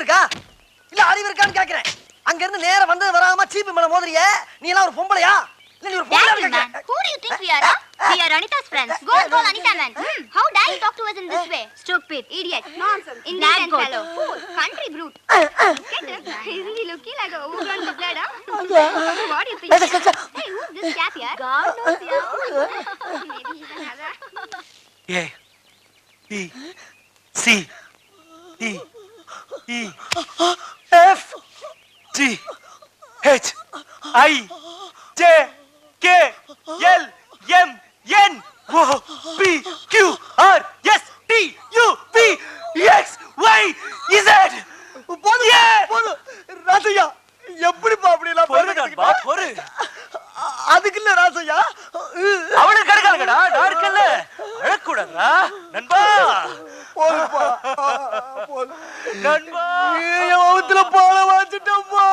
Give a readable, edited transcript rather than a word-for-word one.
இருக்கா இல்ல அறிவு இருக்கான்னு கேக்குறேன். அங்க இருந்து நேரா வந்து வராம சீப்பு மேல மோதுறியே, நீ எல்லாம் ஒரு பொம்பளையா? இல்ல நீ ஒரு பொம்பளையா கேக்குறேன். Who do you think we are? We are Anita's friends. Go and call Anita, man. How dare you talk to us in this way? Stupid, idiot, nonsense, indecent fellow, fool, country brute. Get him. Isn't he looking like a overgrown blood, huh? What do you think? Hey, who's this chap here? God knows, yeah. Maybe he's another. A B C D E F G H I J K L M N O P Q R S T U V X Y Z. போதும் ராசையா, எப்படிப்பா அப்படி எல்லாம் பொறுடா பொறு. அதுக்கு இல்ல ராசையா, அவனுக்கு கடுக்காதடா, நான் இருக்கல்ல. அழக்கூடாதா நண்பா. போதுப்பா போதும் நண்பா ஏய், அவத்துல பால வாச்சிட்டப்பா.